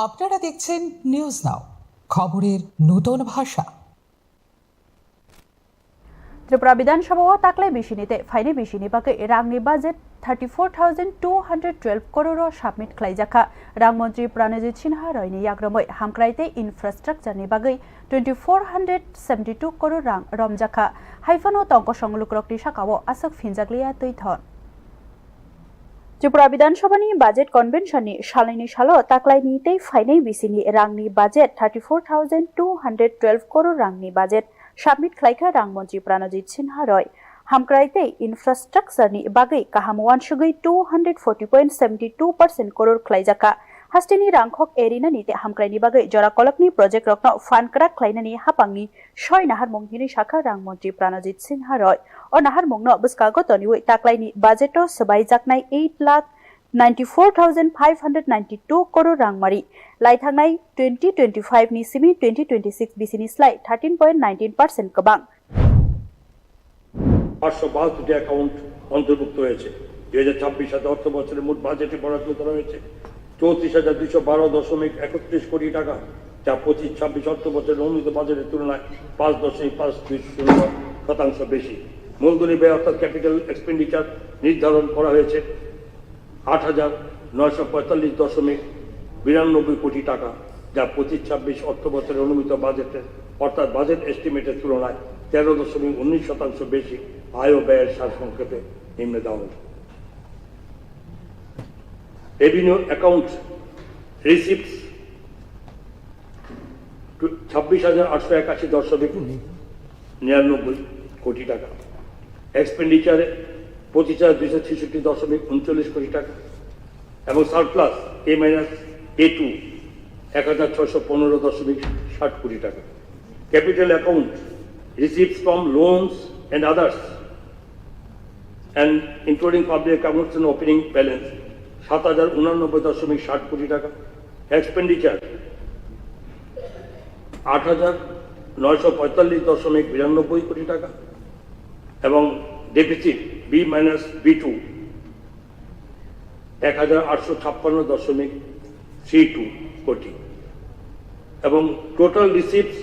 আপনারা দেখছেন news now, খবরের নতুন ভাষা। त्रिपुरा विधानसभा ताकले बिसिनीते फाइने बिसिनी बागै रांनि बाजेट 34,212 करोड़ सबमिट खालामजाखा रां मंत्री प्राणजित सिन्हा रयनि याग्रमै हामक्राइते इनफ्रास्ट्राक्चारनि बागै 2472 करोड़ रां रमजाखा हाइफानो तंक संलुक्रकनि साकाओ आसक फिनजाग्लिया दैथन त्रिपुरा विधानसभानि बाजेट कन्वेन्शननि सालैनि सालो ताकलायनिते फाइने बिसिनी रांनि बाजेट 34,212 करोड़ रांनि बाजेट सबमिट खालायखा रां मंत्री प्राणजित सिन्हा रय हामक्राइते इनफ्रास्ट्राक्चारनि बागै काहामुवान सुगै 240.72% करोड़ खालायजाखा हास्टेनि रांखक एरिनानि ते हामक्राइनि बागै जरा कलकनि प्रोजेक्ट रकनो फान क्राक खालायनानि हापांनि 6 नाहार मंगनि शाखा रां मंत्री प्राणजित सिन्हा रय ओ नाहार मंगनो बस्कागतनिवै ताकलायनि बाजेटो सबायजाकनाय 8,94,592 करोड़ रांमारि लाइथांनाय 2025 नि सिमी 2026 बिसिनि स्लाइ 13.19% गोबां 572টি অ্যাকাউন্ট অন্তর্ভুক্ত হয়েছে। 2026 অর্থ বছরের মোট বাজেটে বরাদ্দ করা হয়েছে 34,212.31 কোটি টাকা, যা 25-26 অর্থ বছরের অনুমোদিত বাজেটের তুলনায় 5.5% বেশি। মূলধনী ব্যয় অর্থাৎ ক্যাপিটাল এক্সপেন্ডিচার নির্ধারণ করা হয়েছে 8,945.92 কোটি টাকা, যা 25-26 অর্থ বছরের অনুমোদিত বাজেটের অর্থাৎ বাজেট এস্টিমেটের তুলনায় 13.19% বেশি। আয় ও ব্যয়ের সারসংক্ষেপে নিম্নে দেওয়া হয়েছে। রেভিনিউ অ্যাকাউন্ট রিসিপ্টস 26,881.99 কোটি টাকা, এক্সপেন্ডিচারে 25,266.39 কোটি টাকা এবং সারপ্লাস A-A2 1,615.60 কোটি টাকা। Capital account receipts from loans and others and including public accounts and opening balance 7,089.60 কোটি টাকা, expenditure 8,945.92 কোটি টাকা এবং ডেফিসিট B-B2 1,856.32 কোটি এবং total receipts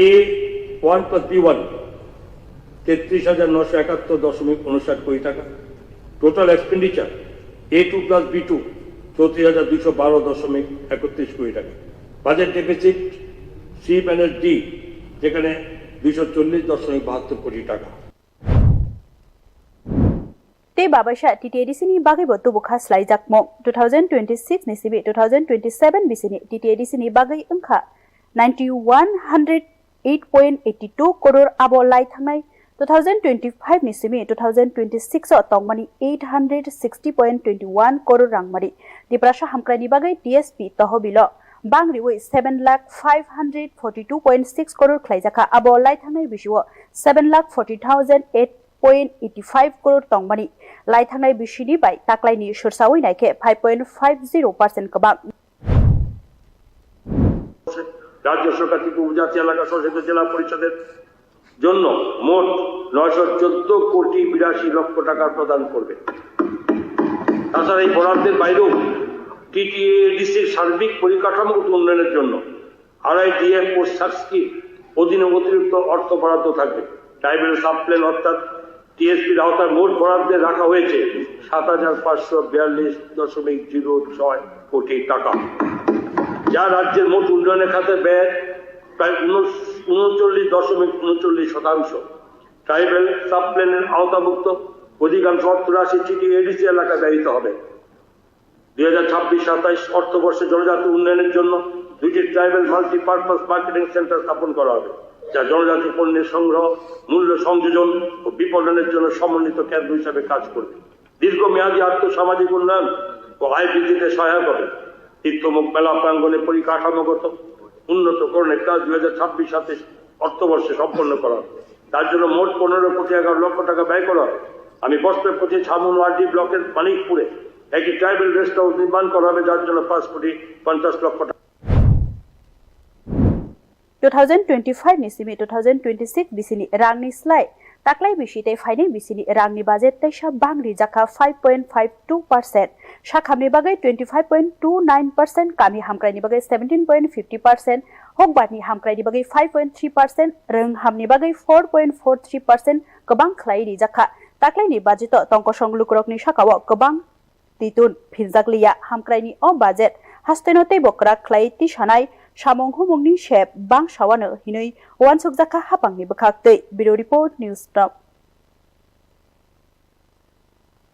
A1 plus B1 33,971.59 কোটি টাকা, total expenditure A2 plus B2 34,212.31 কোটি টাকা, বাজেট ডেফিসিট C-D যেখানে 240.72 কোটি টাকা। ते बाबाशा TTADC-नि बागैबो तुबुखा स्लाइजाकमो 2026 नि सिबि 2027 बिसिनि TTADC-नि बागै ओंखा 9108.82 करोड़ आबो लाइथांनाय 2025 नि सिमी 2026 तंगमानि 860.21 करोड़ रांमारि दिप्रासा हामक्राइनि बागै DSP तहबिल बांग्रिवै 7,542.6 करोड़ खलाइजाखा आबो लाइथांनाय बिसिओ 7,40,008.85 करोड़ तंगमानि लाइथांनाय बिसिनि बाय ताकलाइनि सुरसावै नायखे 5.50% गोबां। রাজ্য সরকার থেকে উপজাতি এলাকা শাসিত জেলা পরিষদের জন্য মোট 914 কোটি 82 লক্ষ টাকা প্রদান করবে। তাছাড়া এই বরাদ্দের বাইরেও TTADC-র সার্বিক পরিকাঠামোগত উন্নয়নের জন্য RIDF ও সার্সকি অধীনে অতিরিক্ত অর্থ বরাদ্দ থাকবে। ট্রাইবেল সাবপ্ল্যান অর্থাৎ TSP-র আওতায় মোট বরাদ্দে রাখা হয়েছে 7,542.06 কোটি টাকা, যা রাজ্যের মোট উন্নয়নের খাতে ব্যয় প্রায় 39.39%। ট্রাইবেল সাবপ্ল্যানের আওতাভুক্ত অধিকাংশ অর্থরাশি TTADC এলাকায় ব্যয়িত হবে। 2026-27 অর্থবর্ষে জনজাতি উন্নয়নের জন্য 2টি ট্রাইবেল মাল্টিপারপাস মার্কেটিং সেন্টার স্থাপন করা হবে, যা জনজাতি পণ্যের সংগ্রহ, মূল্য সংযোজন ও বিপণনের জন্য সমন্বিত কেন্দ্র হিসাবে কাজ করবে। দীর্ঘমেয়াদী আর্থসামাজিক উন্নয়ন ও আয় বৃদ্ধিতে সহায়ক হবে। তীর্থমুখ মেলা প্রাঙ্গনে পরিকাঠামোগত উন্নতকরণের কাজ 2026-27 অর্থবর্ষে সম্পন্ন করা হবে। তার জন্য মোট 15.11 লক্ষ টাকা ব্যয় করা হবে। আমি বস্ত্রের প্রতি ছামুনওয়ার্ডি ব্লকের মানিকপুরে একটি ট্রাইবেল রেস্ট হাউস নির্মাণ করা হবে, যার জন্য 5.50 লক্ষ টাকা। 2025 ni simi 2026 bisini rangni slai taklai bisite faini bisini rangni budget taisa bangri jaka 5.52%, sakhamni bagai 25.29%, kami hamkraini bagai 17.50%, hokbarni hamkraini bagai 5.3%, reng hamni bagai 4.43%, kebang khlai rijaka. Taklaini budget tongko songluk-rokni sakao kebang titun phinjakliya hamkraini o budget hastenote bokra khlai ti sanai samong humungni shep bang sawano hinui wansuk jaka hapangni bwkhak tei Bureau Report News Talk.